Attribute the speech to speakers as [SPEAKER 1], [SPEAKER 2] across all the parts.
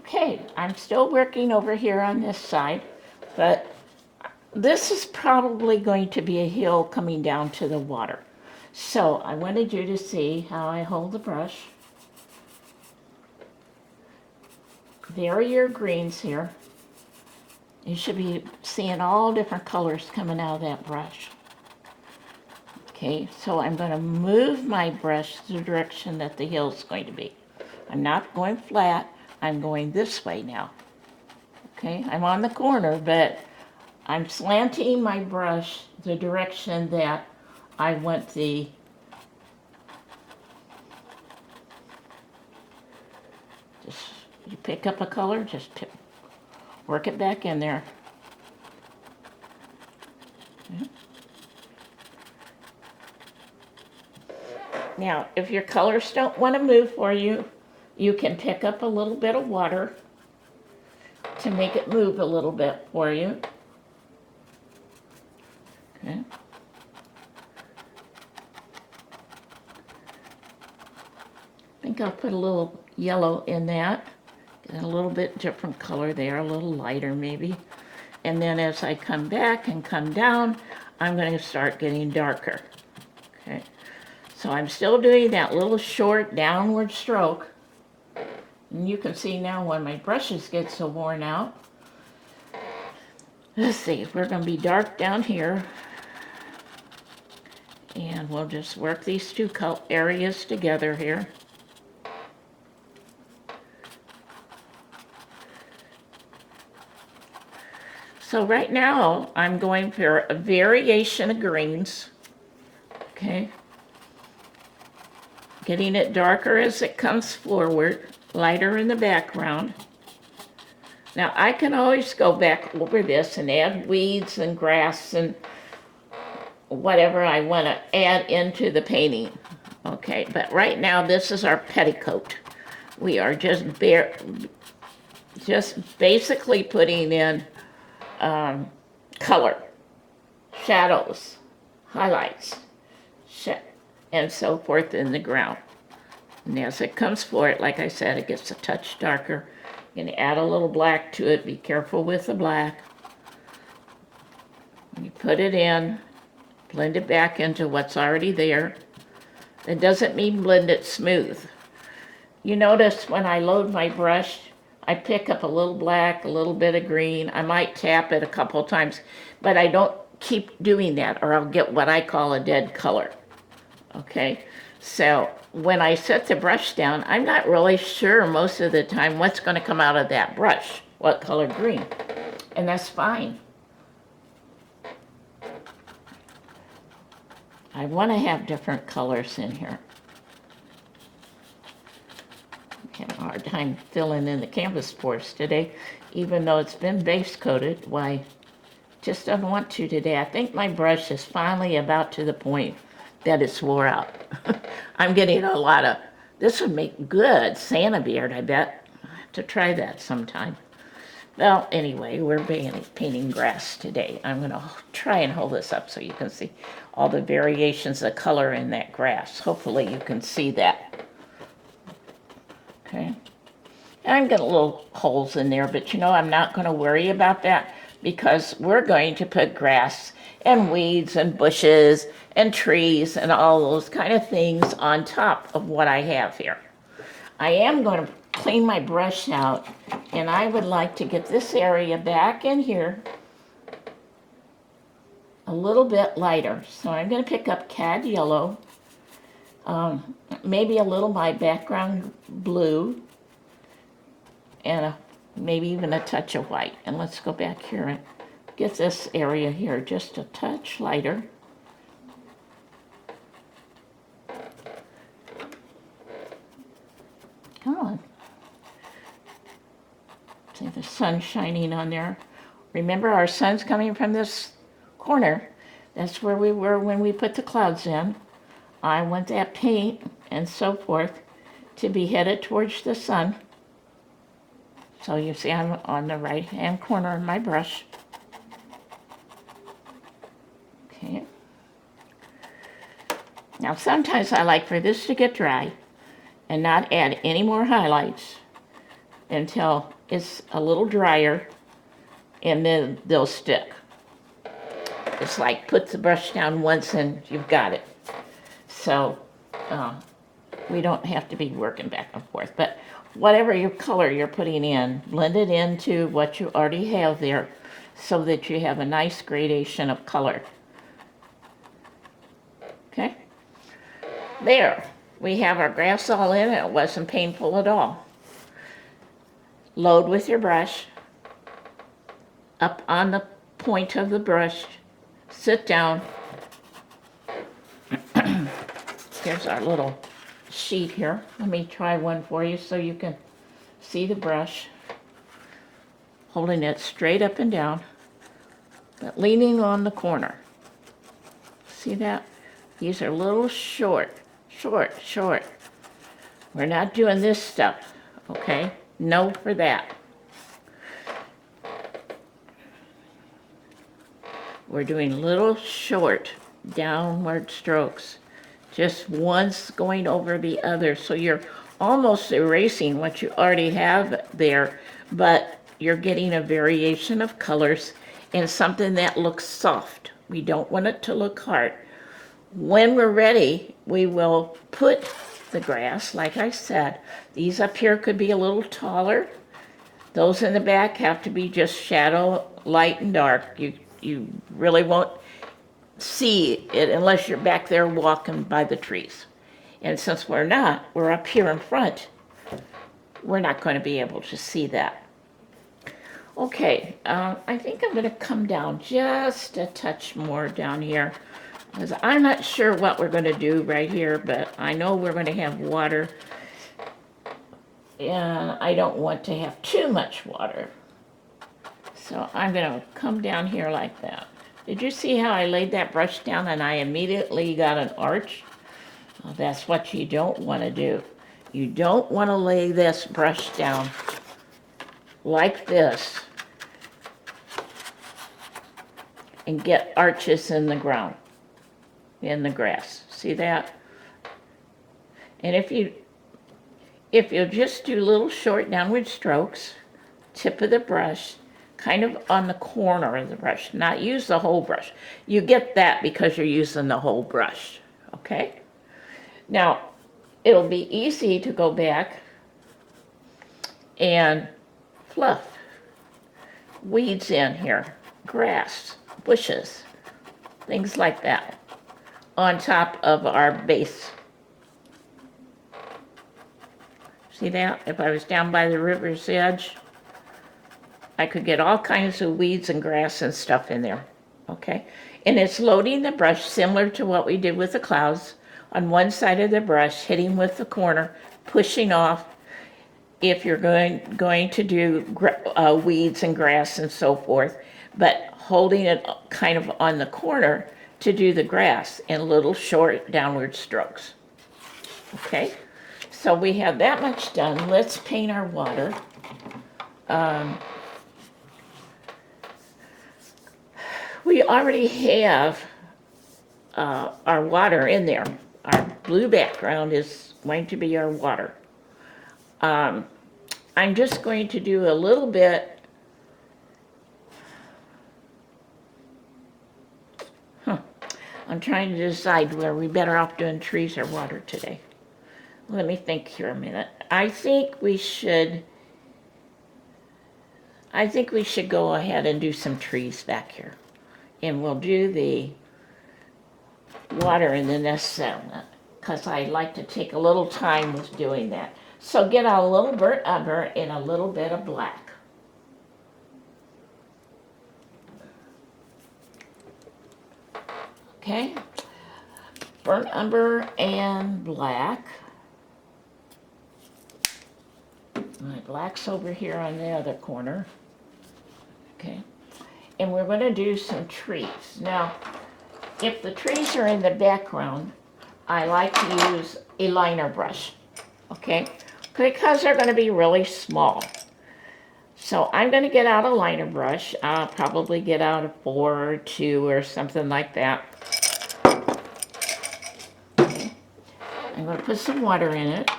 [SPEAKER 1] Okay, I'm still working over here on this side, but this is probably going to be a hill coming down to the water. So I wanted you to see how I hold the brush. There are your greens here. You should be seeing all different colors coming out of that brush. Okay, so I'm going to move my brush the direction that the hill is going to be. I'm not going flat, I'm going this way now. Okay, I'm on the corner, but I'm slanting my brush the direction that I want the just you pick up a color, just work it back in there. Okay. Now, if your colors don't want to move for you, you can pick up a little bit of water to make it move a little bit for you. Okay. I think I'll put a little yellow in that. Get a little bit different color there, a little lighter maybe. And then as I come back and come down, I'm going to start getting darker. Okay. So I'm still doing that little short downward stroke. And you can see now when my brushes get so worn out. Let's see, we're going to be dark down here. And we'll just work these two areas together here. So right now, I'm going for a variation of greens, okay? Getting it darker as it comes forward, lighter in the background. Now, I can always go back over this and add weeds and grass and whatever I want to add into the painting, okay? But right now, this is our petticoat. We are just basically putting in color, shadows, highlights, and so forth in the ground. And as it comes forward, like I said, it gets a touch darker. You can add a little black to it. Be careful with the black. You put it in, blend it back into what's already there. It doesn't mean blend it smooth. You notice when I load my brush, I pick up a little black, a little bit of green. I might tap it a couple of times, but I don't keep doing that or I'll get what I call a dead color. Okay, so when I set the brush down, I'm not really sure most of the time what's going to come out of that brush, what color green, and that's fine. I want to have different colors in here. Having a hard time filling in the canvas pores today, even though it's been base coated. Why, just don't want to today. I think my brush is finally about to the point that it's wore out. I'm getting a lot of, this would make good Santa beard, I bet. I have to try that sometime. Well, anyway, we're painting grass today. I'm going to try and hold this up so you can see all the variations of color in that grass. Hopefully you can see that. Okay, I'm getting little holes in there, but I'm not going to worry about that because we're going to put grass and weeds and bushes and trees and all those kind of things on top of what I have here. I am going to clean my brush out, and I would like to get this area back in here a little bit lighter. So I'm going to pick up cad yellow. Maybe a little my background blue and maybe even a touch of white. And let's go back here and get this area here just a touch lighter. Come on. See the sun shining on there. Remember, our sun's coming from this corner. That's where we were when we put the clouds in. I want that paint and so forth to be headed towards the sun. So you see I'm on the right hand corner of my brush. Okay. Now sometimes I like for this to get dry and not add any more highlights until is a little drier, and then they'll stick. It's like put the brush down once and you've got it. So we don't have to be working back and forth. But whatever your color you're putting in, blend it into what you already have there so that you have a nice gradation of color. Okay? There. We have our grass all in, and it wasn't painful at all. Load with your brush. Up on the point of the brush, sit down. Here's our little sheet here. Let me try one for you so you can see the brush. Holding it straight up and down, but leaning on the corner. See that? These are little short. We're not doing this stuff, okay? No for that. We're doing little short downward strokes, just once going over the other. So you're almost erasing what you already have there, but you're getting a variation of colors and something that looks soft. We don't want it to look hard. When we're ready, we will put the grass, like I said. These up here could be a little taller. Those in the back have to be just shadow, light and dark. You really won't see it unless you're back there walking by the trees. And since we're not, we're up here in front, we're not going to be able to see that. Okay, I think I'm going to come down just a touch more down here, because I'm not sure what we're going to do right here, but I know we're going to have water, and I don't want to have too much water. So I'm going to come down here like that. Did you see how I laid that brush down and I immediately got an arch? Well, that's what you don't want to do. You don't want to lay this brush down like this and get arches in the ground, in the grass. See that? And if you'll just do little short downward strokes, tip of the brush, kind of on the corner of the brush, not use the whole brush. You get that because you're using the whole brush, okay? Now, it'll be easy to go back and fluff weeds in here, grass, bushes, things like that, on top of our base. See that? If I was down by the river's edge, I could get all kinds of weeds and grass and stuff in there, okay? And it's loading the brush similar to what we did with the clouds. On one side of the brush, hitting with the corner, pushing off if you're going to do weeds and grass and so forth, but holding it kind of on the corner to do the grass in little short downward strokes, okay? So we have that much done. Let's paint our water. We already have our water in there. Our blue background is going to be our water. I'm just going to do a little bit. I'm trying to decide whether we better off doing trees or water today. Let me think here a minute. I think we should go ahead and do some trees back here. And we'll do the water in the next segment, because I like to take a little time with doing that. So get a little burnt umber and a little bit of black. Okay, burnt umber and black. My black's over here on the other corner. Okay. And we're going to do some trees. Now, if the trees are in the background, I like to use a liner brush, okay? Because they're going to be really small. So I'm going to get out a liner brush. I'll probably get out a 4 or 2 or something like that. Okay. I'm going to put some water in it.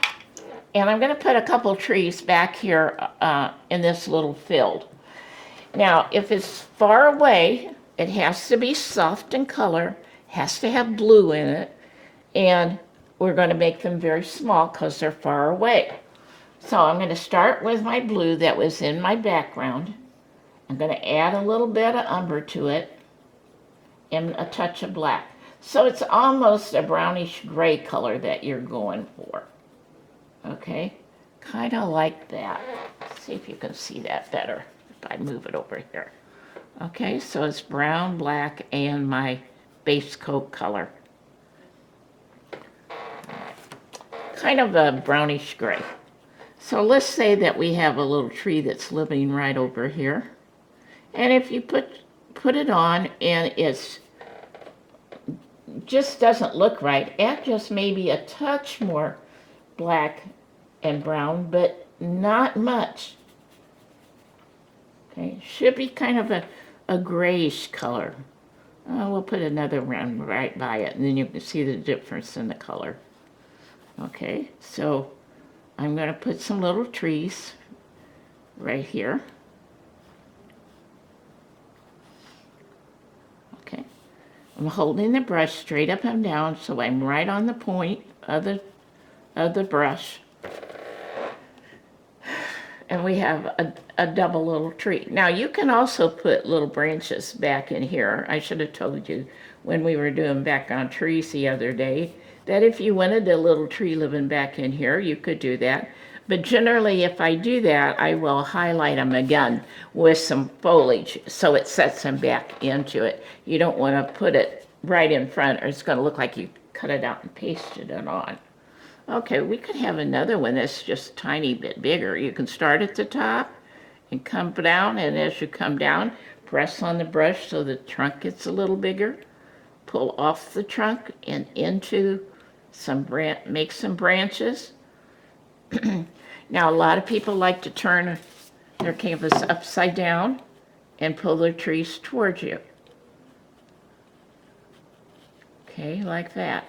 [SPEAKER 1] And I'm going to put a couple trees back here in this little field. Now, if it's far away, it has to be soft in color, has to have blue in it, and we're going to make them very small because they're far away. So I'm going to start with my blue that was in my background. I'm going to add a little bit of umber to it and a touch of black. So it's almost a brownish gray color that you're going for. Okay, kind of like that. Let's see if you can see that better if I move it over here. Okay, so it's brown, black, and my base coat color. Kind of a brownish gray. So let's say that we have a little tree that's living right over here. And if you put it on and it's just doesn't look right, add just maybe a touch more black and brown, but not much. Okay, should be kind of a grayish color. We'll put another one right by it, and then you can see the difference in the color. Okay, so I'm going to put some little trees right here. Okay, I'm holding the brush straight up and down, so I'm right on the point of the brush. And we have a double little tree. Now you can also put little branches back in here. I should have told you when we were doing background trees the other day that if you wanted a little tree living back in here, you could do that. But generally, if I do that, I will highlight them again with some foliage so it sets them back into it. You don't want to put it right in front or it's going to look like you cut it out and pasted it on. Okay, we could have another one that's just a tiny bit bigger. You can start at the top and come down, and as you come down, press on the brush so the trunk gets a little bigger. Pull off the trunk and into make some branches. Now, a lot of people like to turn their canvas upside down and pull their trees towards you. Okay, like that.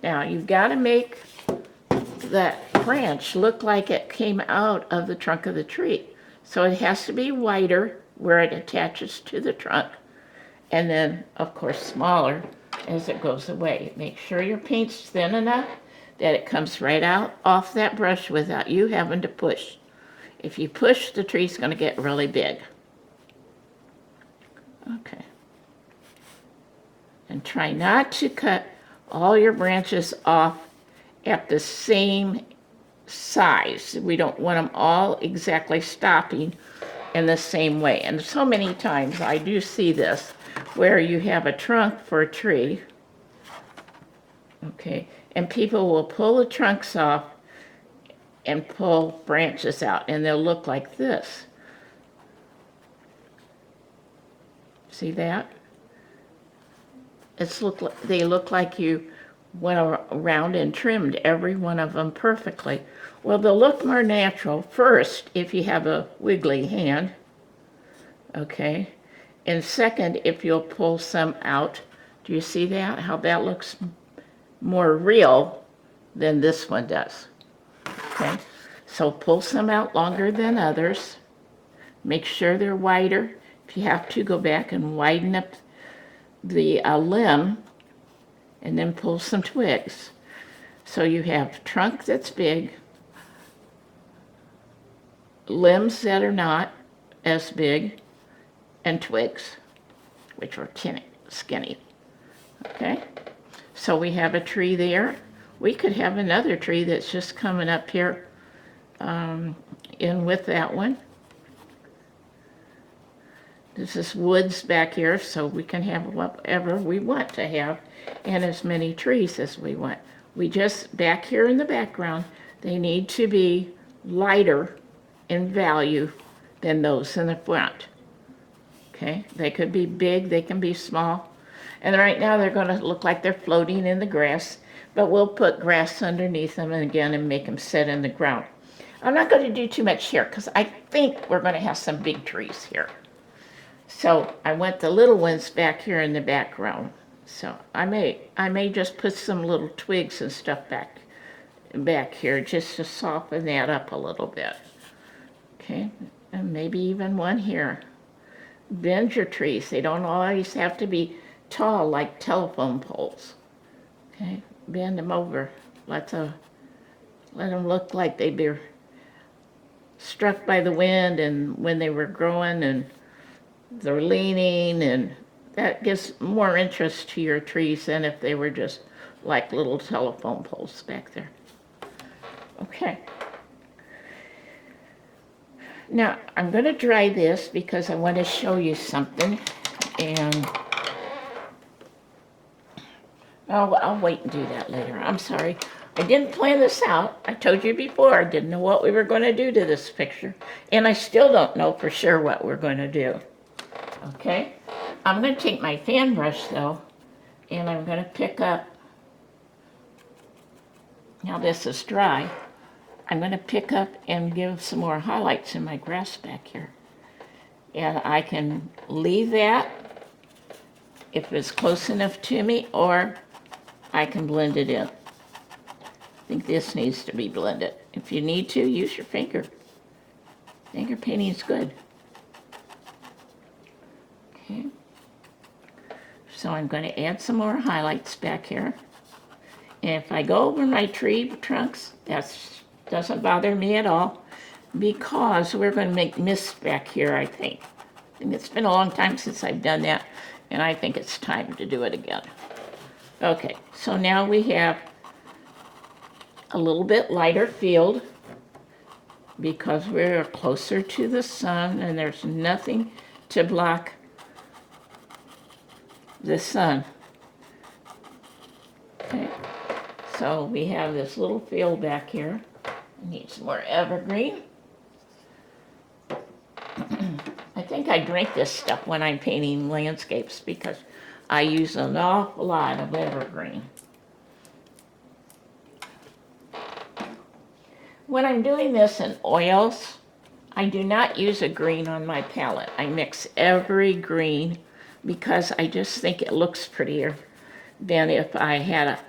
[SPEAKER 1] Now, you've got to make that branch look like it came out of the trunk of the tree. So it has to be wider where it attaches to the trunk, and then, of course, smaller as it goes away. Make sure your paint's thin enough that it comes right out off that brush without you having to push. If you push, the tree's going to get really big. Okay. And try not to cut all your branches off at the same size. We don't want them all exactly stopping in the same way. And so many times I do see this where you have a trunk for a tree, okay, and people will pull the trunks off and pull branches out, and they'll look like this. See that? They look like you went around and trimmed every one of them perfectly. Well, they'll look more natural first if you have a wiggly hand, okay? And second, if you'll pull some out. Do you see that? How that looks more real than this one does, okay? So pull some out longer than others. Make sure they're wider. If you have to, go back and widen up the limb, and then pull some twigs. So you have trunk that's big, limbs that are not as big, and twigs, which are skinny. Okay? So we have a tree there. We could have another tree that's just coming up here in with that one. This is woods back here, so we can have whatever we want to have and as many trees as we want. We just, back here in the background, they need to be lighter in value than those in the front. Okay, they could be big, they can be small. And right now they're going to look like they're floating in the grass, but we'll put grass underneath them and make them sit in the ground. I'm not going to do too much here because I think we're going to have some big trees here. So I want the little ones back here in the background. So I may just put some little twigs and stuff back back here just to soften that up a little bit. Okay, and maybe even one here. Bend your trees. They don't always have to be tall like telephone poles. Okay, bend them over. Let them look like they were struck by the wind and when they were growing and they're leaning, and that gives more interest to your trees than if they were just like little telephone poles back there. Okay. Now, I'm going to dry this because I want to show you something, and I'll wait and do that later. I'm sorry. I didn't plan this out. I told you before I didn't know what we were going to do to this picture, and I still don't know for sure what we're going to do. Okay? I'm going to take my fan brush, though, and I'm going to pick up, now this is dry, I'm going to pick up and give some more highlights in my grass back here. And I can leave that if it's close enough to me, or I can blend it in. I think this needs to be blended. If you need to, use your finger. Finger painting is good. Okay. So I'm going to add some more highlights back here. And if I go over my tree trunks, that doesn't bother me at all, because we're going to make mist back here, I think. It's been a long time since I've done that, and I think it's time to do it again. Okay, so now we have a little bit lighter field because we're closer to the sun and there's nothing to block the sun. Okay, so we have this little field back here. I need some more evergreen. I think I drink this stuff when I'm painting landscapes because I use an awful lot of evergreen. When I'm doing this in oils, I do not use a green on my palette. I mix every green because I just think it looks prettier than if I had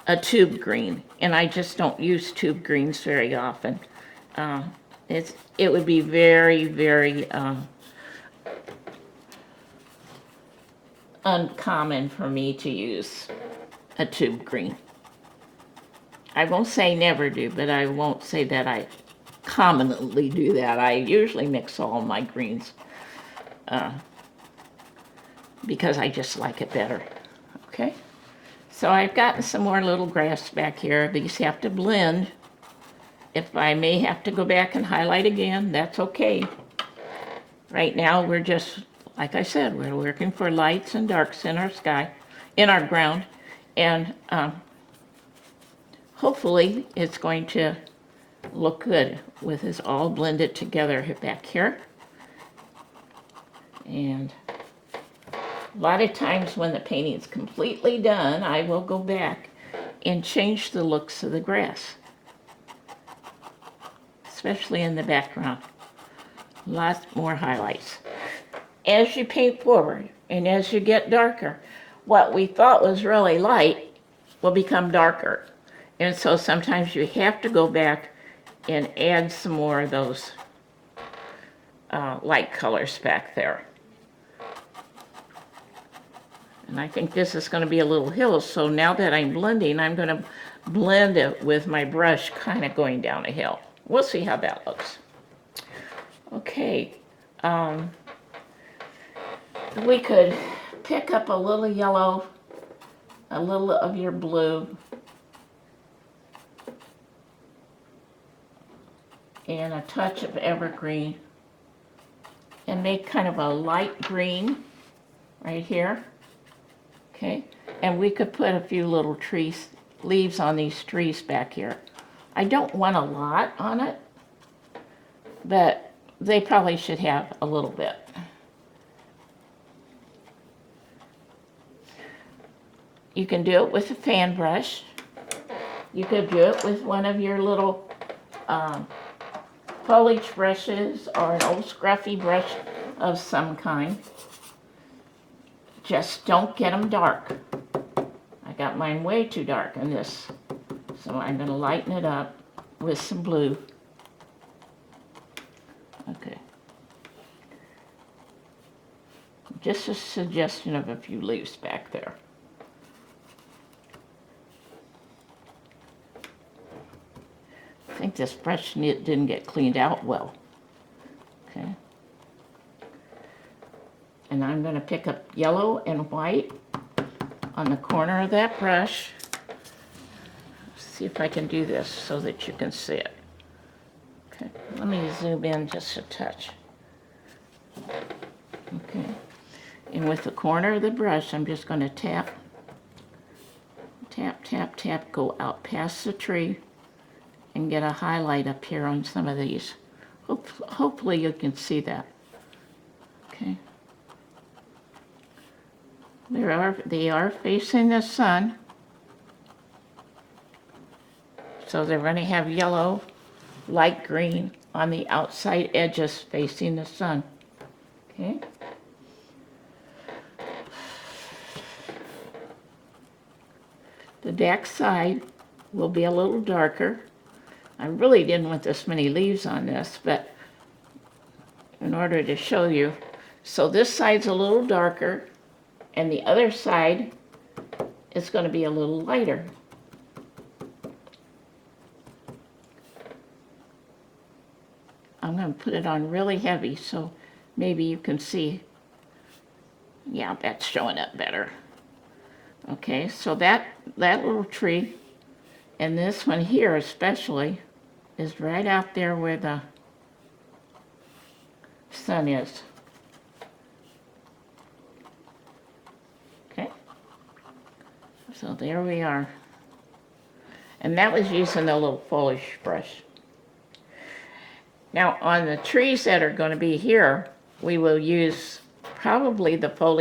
[SPEAKER 1] a tube green, and I just don't use tube greens very often. It would be very, very uncommon for me to use a tube green. I won't say never do, but I won't say that I commonly do that. I usually mix all my greens because I just like it better. Okay, so I've gotten some more little grass back here. These have to blend. If I may have to go back and highlight again, that's okay. Right now we're just, like I said, we're working for lights and darks in our sky, in our ground, and hopefully it's going to look good with this all blended together back here. And a lot of times when the painting is completely done, I will go back and change the looks of the grass, especially in the background. Lots more highlights. As you paint forward and as you get darker, what we thought was really light will become darker. And so sometimes you have to go back and add some more of those light colors back there. And I think this is going to be a little hill, so now that I'm blending, I'm going to blend it with my brush kind of going down a hill. We'll see how that looks. Okay, we could pick up a little yellow, a little of your blue, and a touch of evergreen, and make kind of a light green right here. Okay, and we could put a few little leaves on these trees back here. I don't want a lot on it, but they probably should have a little bit. You can do it with a fan brush. You could do it with one of your little foliage brushes or an old scruffy brush of some kind. Just don't get them dark. I got mine way too dark in this So I'm going to lighten it up with some blue. Okay. Just a suggestion of a few leaves back there. I think this brush didn't get cleaned out well. Okay. And I'm going to pick up yellow and white on the corner of that brush. See if I can do this so that you can see it. Okay, let me zoom in just a touch. Okay, and with the corner of the brush, I'm just going to tap, tap, tap, tap, go out past the tree and get a highlight up here on some of these. Hopefully you can see that. Okay. They are facing the sun. So they're going to have yellow, light green on the outside edges facing the sun. Okay. The back side will be a little darker. I really didn't want this many leaves on this, but in order to show you, so this side's a little darker, and the other side is going to be a little lighter. I'm going to put it on really heavy so maybe you can see. Yeah, that's showing up better. Okay, so that little tree, and this one here especially, is right out there where the sun is. Okay, so there we are. And that was using the little foliage brush. Now on the trees that are going to be here, we will use probably the foliage